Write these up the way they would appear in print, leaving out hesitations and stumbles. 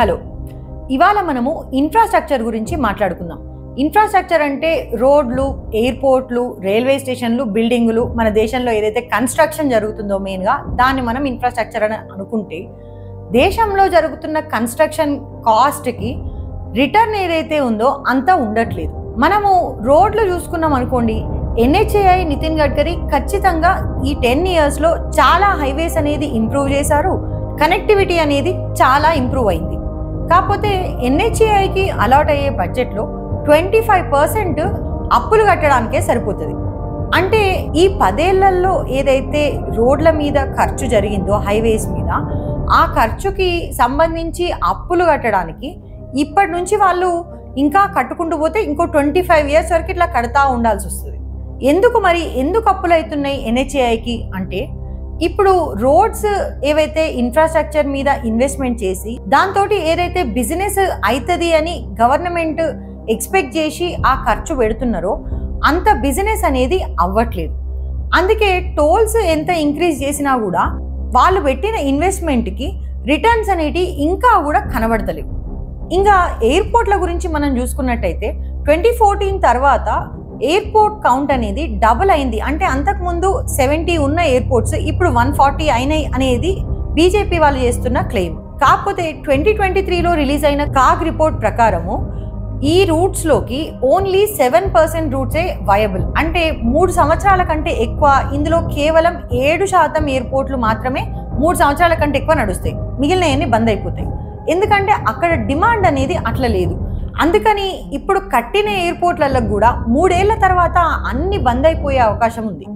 Hello, ఇవాళ మనము infrastructure గురించి మాట్లాడుకుందాం. ఇన్ఫ్రాస్ట్రక్చర్ అంటే రోడ్లు, ఎయిర్పోర్ట్లు, రైల్వే స్టేషన్లు, బిల్డింగులు, మన దేశంలో ఏదైతే కన్స్ట్రక్షన్ జరుగుతుందో మెయిన్గా దాన్ని మనం ఇన్ఫ్రాస్ట్రక్చర్ అని అనుకుంటే, దేశంలో జరుగుతున్న కన్స్ట్రక్షన్ కాస్ట్కి రిటర్న్ ఏదైతే ఉందో అంతా ఉండట్లేదు. మనము రోడ్లు చూసుకున్నాం అనుకోండి, NHAI నితిన్ గడ్కరీ ఖచ్చితంగా ఈ 10 yearsలో చాలా హైవేస్ అనేది ఇంప్రూవ్ చేశారు. కనెక్టివిటీ అనేది చాలా ఇంప్రూవ్ అయింది. కాకపోతే NHAIకి అలాట్ అయ్యే బడ్జెట్లో 25% అప్పులు కట్టడానికే సరిపోతుంది. అంటే ఈ 10 ఏళ్లలో ఏదైతే రోడ్ల మీద ఖర్చు జరిగిందో హైవేస్ మీద, ఆ ఖర్చుకి సంబంధించి అప్పులు కట్టడానికి ఇప్పటి నుంచి వాళ్ళు ఇంకా కట్టుకుంటూ పోతే ఇంకో 25 years వరకు ఇట్లా కడతా ఉండాల్సి వస్తుంది. ఎందుకు అప్పులు అవుతున్నాయి NHAIకి అంటే, ఇప్పుడు రోడ్స్ ఏవైతే ఇన్ఫ్రాస్ట్రక్చర్ మీద ఇన్వెస్ట్మెంట్ చేసి దాంతో ఏదైతే బిజినెస్ అవుతుంది అని గవర్నమెంట్ ఎక్స్పెక్ట్ చేసి ఆ ఖర్చు పెడుతున్నారో అంత బిజినెస్ అనేది అవ్వట్లేదు. అందుకే టోల్స్ ఎంత ఇంక్రీజ్ చేసినా కూడా వాళ్ళు పెట్టిన ఇన్వెస్ట్మెంట్కి రిటర్న్స్ అనేవి ఇంకా కూడా కనబడతలేవు. ఇంకా ఎయిర్పోర్ట్ల గురించి మనం చూసుకున్నట్టయితే 2014 తర్వాత ఎయిర్పోర్ట్ కౌంట్ అనేది డబుల్ అయింది. అంటే అంతకుముందు 70 ఉన్న ఎయిర్పోర్ట్స్ ఇప్పుడు 140 అయినాయి అనేది బీజేపీ వాళ్ళు చేస్తున్న క్లెయిమ్. కాకపోతే 2023లో రిలీజ్ అయిన కాగ్ రిపోర్ట్ ప్రకారము ఈ రూట్స్లోకి ఓన్లీ 7% రూట్సే వయబుల్. అంటే 3 సంవత్సరాల కంటే ఎక్కువ, ఇందులో కేవలం 7% ఎయిర్పోర్ట్లు మాత్రమే 3 సంవత్సరాల కంటే ఎక్కువ నడుస్తాయి. మిగిలినవన్నీ బంద్ అయిపోతాయి. ఎందుకంటే అక్కడ డిమాండ్ అనేది అట్లా లేదు. అందుకని ఇప్పుడు కట్టిన ఎయిర్పోర్ట్లలో కూడా 3 ఏళ్ల తర్వాత అన్ని బంద్ అయిపోయే అవకాశం ఉంది.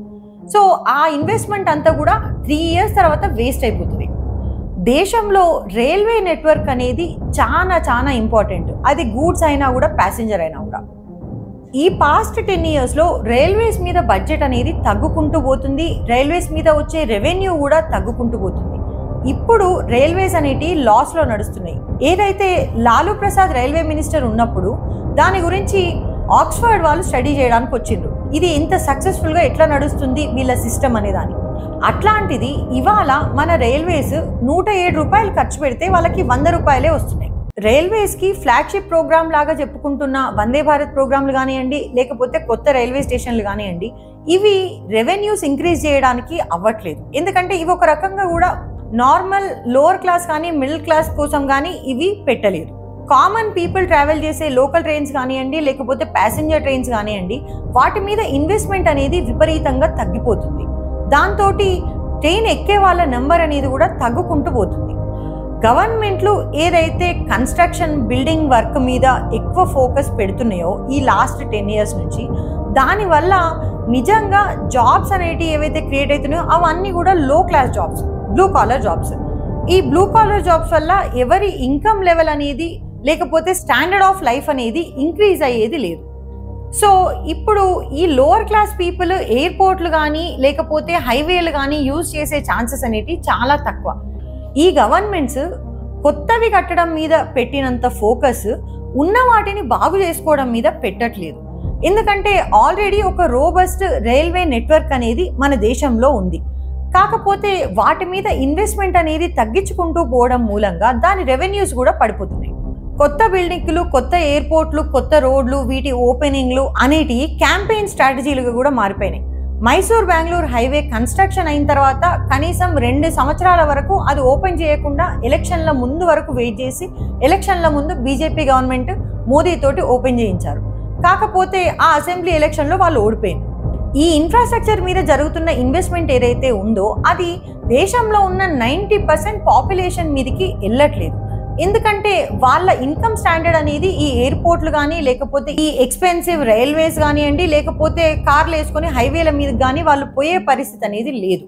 సో ఆ ఇన్వెస్ట్మెంట్ అంతా కూడా 3 years తర్వాత వేస్ట్ అయిపోతుంది. దేశంలో రైల్వే నెట్వర్క్ అనేది చాలా ఇంపార్టెంట్. అది గూడ్స్ అయినా కూడా, ప్యాసింజర్ అయినా కూడా. ఈ పాస్ట్ 10 yearsలో రైల్వేస్ మీద బడ్జెట్ అనేది తగ్గుకుంటూ పోతుంది. రైల్వేస్ మీద వచ్చే రెవెన్యూ కూడా తగ్గుకుంటూ పోతుంది. ఇప్పుడు రైల్వేస్ అనేటి లాస్లో నడుస్తున్నాయి. ఏదైతే లాలూ ప్రసాద్ రైల్వే మినిస్టర్ ఉన్నప్పుడు దాని గురించి ఆక్స్ఫర్డ్ వాళ్ళు స్టడీ చేయడానికి వచ్చిండ్రు. ఇది ఇంత సక్సెస్ఫుల్గా ఎట్లా నడుస్తుంది వీళ్ళ సిస్టమ్ అనేదాన్ని. అట్లాంటిది ఇవాళ మన రైల్వేస్ 107 రూపాయలు ఖర్చు పెడితే వాళ్ళకి 100 రూపాయలే వస్తున్నాయి. రైల్వేస్కి ఫ్లాగ్షిప్ ప్రోగ్రామ్ లాగా చెప్పుకుంటున్న వందే భారత్ ప్రోగ్రాంలు కానివ్వండి, లేకపోతే కొత్త రైల్వే స్టేషన్లు కానివ్వండి, ఇవి రెవెన్యూస్ ఇంక్రీజ్ చేయడానికి అవ్వట్లేదు. ఎందుకంటే ఇవి ఒక రకంగా కూడా నార్మల్ లోవర్ క్లాస్ కానీ మిడిల్ క్లాస్ కోసం కానీ ఇవి పెట్టలేదు. కామన్ పీపుల్ ట్రావెల్ చేసే లోకల్ ట్రైన్స్ కానివ్వండి, లేకపోతే ప్యాసింజర్ ట్రైన్స్ కానివ్వండి, వాటి మీద ఇన్వెస్ట్మెంట్ అనేది విపరీతంగా తగ్గిపోతుంది. దాంతో ట్రైన్ ఎక్కే వాళ్ళ నెంబర్ అనేది కూడా తగ్గుకుంటూ పోతుంది. గవర్నమెంట్లు ఏదైతే కన్స్ట్రక్షన్ బిల్డింగ్ వర్క్ మీద ఎక్కువ ఫోకస్ పెడుతున్నాయో ఈ లాస్ట్ 10 years నుంచి, దానివల్ల నిజంగా జాబ్స్ అనేవి ఏవైతే క్రియేట్ అవుతున్నాయో అవన్నీ కూడా లో class jobs, blue collar jobs. ఈ బ్లూ కాలర్ జాబ్స్ వల్ల ఎవరి ఇన్కమ్ లెవెల్ అనేది, లేకపోతే స్టాండర్డ్ ఆఫ్ లైఫ్ అనేది ఇంక్రీజ్ అయ్యేది లేదు. సో ఇప్పుడు ఈ లోవర్ క్లాస్ పీపుల్ ఎయిర్పోర్ట్లు కానీ లేకపోతే హైవేలు కానీ యూజ్ చేసే ఛాన్సెస్ అనేవి చాలా తక్కువ. ఈ గవర్నమెంట్స్ కొత్తవి కట్టడం మీద పెట్టినంత ఫోకస్ ఉన్న వాటిని బాగు చేసుకోవడం మీద పెట్టట్లేదు. ఎందుకంటే ఆల్రెడీ ఒక రోబస్ట్ రైల్వే నెట్వర్క్ అనేది మన దేశంలో ఉంది. కాకపోతే వాటి మీద ఇన్వెస్ట్మెంట్ అనేది తగ్గించుకుంటూ పోవడం మూలంగా దాని రెవెన్యూస్ కూడా పడిపోతున్నాయి. కొత్త బిల్డింగ్లు, కొత్త ఎయిర్పోర్ట్లు, కొత్త రోడ్లు, వీటి ఓపెనింగ్లు అనేటి క్యాంపెయిన్ స్ట్రాటజీలుగా కూడా మారిపోయినాయి. మైసూర్ బెంగళూరు హైవే కన్స్ట్రక్షన్ అయిన తర్వాత కనీసం 2 సంవత్సరాల వరకు అది ఓపెన్ చేయకుండా ఎలక్షన్ల ముందు వరకు వెయిట్ చేసి, ఎలక్షన్ల ముందు బీజేపీ గవర్నమెంట్ మోదీతోటి ఓపెన్ చేయించారు. కాకపోతే ఆ అసెంబ్లీ ఎలక్షన్లో వాళ్ళు ఓడిపోయింది. ఈ ఇన్ఫ్రాస్ట్రక్చర్ మీద జరుగుతున్న ఇన్వెస్ట్మెంట్ ఏదైతే ఉందో అది దేశంలో ఉన్న 90% పాపులేషన్ మీదకి వెళ్ళట్లేదు. ఎందుకంటే వాళ్ళ ఇన్కమ్ స్టాండర్డ్ అనేది ఈ ఎయిర్పోర్ట్లు కానీ, లేకపోతే ఈ ఎక్స్పెన్సివ్ రైల్వేస్ కానివ్వండి, లేకపోతే కార్లు వేసుకొని హైవేల మీద కానీ వాళ్ళు పోయే పరిస్థితి అనేది లేదు.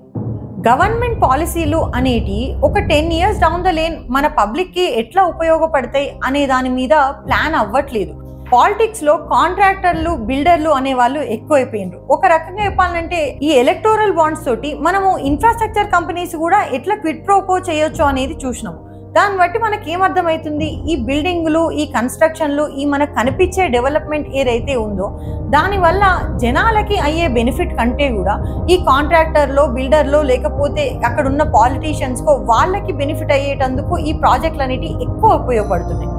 గవర్నమెంట్ పాలసీలు అనేటి ఒక 10 years డౌన్ ద లేన్ మన పబ్లిక్కి ఎట్లా ఉపయోగపడతాయి అనే దాని మీద ప్లాన్ అవ్వట్లేదు. పాలిటిక్స్లో కాంట్రాక్టర్లు, బిల్డర్లు అనే వాళ్ళు ఎక్కువైపోయినారు. ఒక రకంగా చెప్పాలంటే ఈ ఎలక్టోరల్ బాండ్స్ తోటి మనము ఇన్ఫ్రాస్ట్రక్చర్ కంపెనీస్ కూడా ఎట్లా క్విట్ ప్రోకో చేయొచ్చు అనేది చూసినాము. దాన్ని బట్టి మనకి ఏమర్థమవుతుంది, ఈ బిల్డింగ్లు, ఈ కన్స్ట్రక్షన్లు, ఈ మనకు కనిపించే డెవలప్మెంట్ ఏదైతే ఉందో దానివల్ల జనాలకి అయ్యే బెనిఫిట్ కంటే కూడా ఈ కాంట్రాక్టర్లో, బిల్డర్లో, లేకపోతే అక్కడ ఉన్న పాలిటీషియన్స్కో వాళ్ళకి బెనిఫిట్ అయ్యేటందుకు ఈ ప్రాజెక్టులు అనేవి ఎక్కువ ఉపయోగపడుతున్నాయి.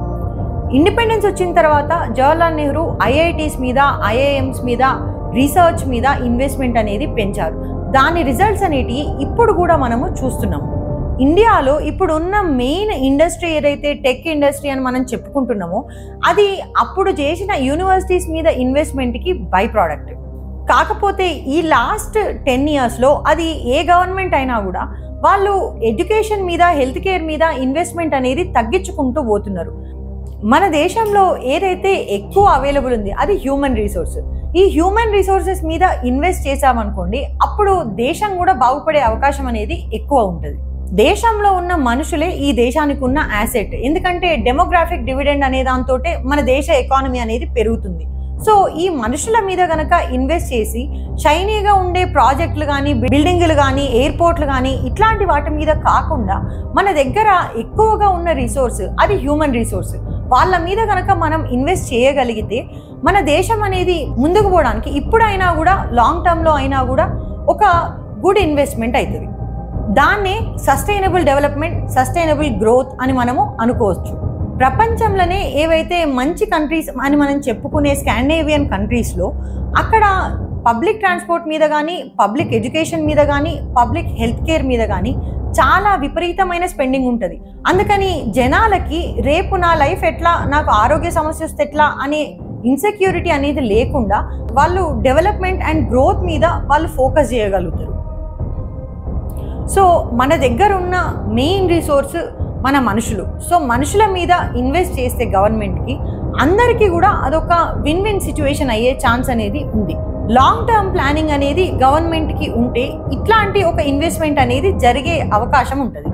ఇండిపెండెన్స్ వచ్చిన తర్వాత జవహర్లాల్ నెహ్రూ ఐఐటీస్ మీద, ఐఐఎంస్ మీద, రీసెర్చ్ మీద ఇన్వెస్ట్మెంట్ అనేది పెంచారు. దాని రిజల్ట్స్ అనేటివి ఇప్పుడు కూడా మనము చూస్తున్నాము. ఇండియాలో ఇప్పుడు ఉన్న మెయిన్ ఇండస్ట్రీ ఏదైతే టెక్ ఇండస్ట్రీ అని మనం చెప్పుకుంటున్నామో అది అప్పుడు చేసిన యూనివర్సిటీస్ మీద ఇన్వెస్ట్మెంట్కి బై ప్రోడక్ట్. కాకపోతే ఈ లాస్ట్ 10 yearsలో అది ఏ గవర్నమెంట్ అయినా కూడా వాళ్ళు ఎడ్యుకేషన్ మీద, హెల్త్ కేర్ మీద ఇన్వెస్ట్మెంట్ అనేది తగ్గించుకుంటూ పోతున్నారు. మన దేశంలో ఏదైతే ఎక్కువ అవైలబుల్ ఉంది అది హ్యూమన్ రిసోర్స్. ఈ హ్యూమన్ రిసోర్సెస్ మీద ఇన్వెస్ట్ చేసామనుకోండి, అప్పుడు దేశం కూడా బాగుపడే అవకాశం అనేది ఎక్కువ ఉంటుంది. దేశంలో ఉన్న మనుషులే ఈ దేశానికి ఉన్న యాసెట్. ఎందుకంటే డెమోగ్రాఫిక్ డివిడెండ్ అనే దాంతో మన దేశ ఎకానమీ అనేది పెరుగుతుంది. సో ఈ మనుషుల మీద గనక ఇన్వెస్ట్ చేసి షైనీగా ఉండే ప్రాజెక్టులు కానీ, బిల్డింగ్లు కానీ, ఎయిర్పోర్ట్లు కానీ ఇట్లాంటి వాటి మీద కాకుండా మన దగ్గర ఎక్కువగా ఉన్న రిసోర్స్ అది హ్యూమన్ రిసోర్స్, వాళ్ళ మీద కనుక మనం ఇన్వెస్ట్ చేయగలిగితే మన దేశం అనేది ముందుకు పోవడానికి ఇప్పుడైనా కూడా లాంగ్ టర్మ్లో అయినా కూడా ఒక గుడ్ ఇన్వెస్ట్మెంట్ అవుతుంది. దాన్నే సస్టైనబుల్ డెవలప్మెంట్, సస్టైనబుల్ గ్రోత్ అని మనము అనుకోవచ్చు. ప్రపంచంలోనే ఏవైతే మంచి కంట్రీస్ అని మనం చెప్పుకునే స్కాండినేవియన్ కంట్రీస్లో అక్కడ పబ్లిక్ ట్రాన్స్పోర్ట్ మీద కానీ, పబ్లిక్ ఎడ్యుకేషన్ మీద కానీ, పబ్లిక్ హెల్త్ కేర్ మీద కానీ చాలా విపరీతమైన స్పెండింగ్ ఉంటుంది. అందుకని జనాలకి రేపు నా లైఫ్ ఎట్లా, నాకు ఆరోగ్య సమస్య వస్తే ఎట్లా అనే ఇన్సెక్యూరిటీ అనేది లేకుండా వాళ్ళు డెవలప్మెంట్ అండ్ గ్రోత్ మీద వాళ్ళు ఫోకస్ చేయగలుగుతారు. సో మన దగ్గర ఉన్న మెయిన్ రిసోర్స్ మన మనుషులు. సో మనుషుల మీద ఇన్వెస్ట్ చేస్తే గవర్నమెంట్కి అందరికీ కూడా అదొక విన్ విన్ సిచ్యువేషన్ అయ్యే ఛాన్స్ అనేది ఉంది. లాంగ్ టర్మ్ ప్లానింగ్ అనేది గవర్నమెంట్కి ఉంటే ఇట్లాంటి ఒక ఇన్వెస్ట్మెంట్ అనేది జరిగే అవకాశం ఉంటుంది.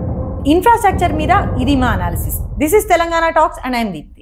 ఇన్ఫ్రాస్ట్రక్చర్ మీద ఇది మా analysis. This is Telangana talks and I'm Deep.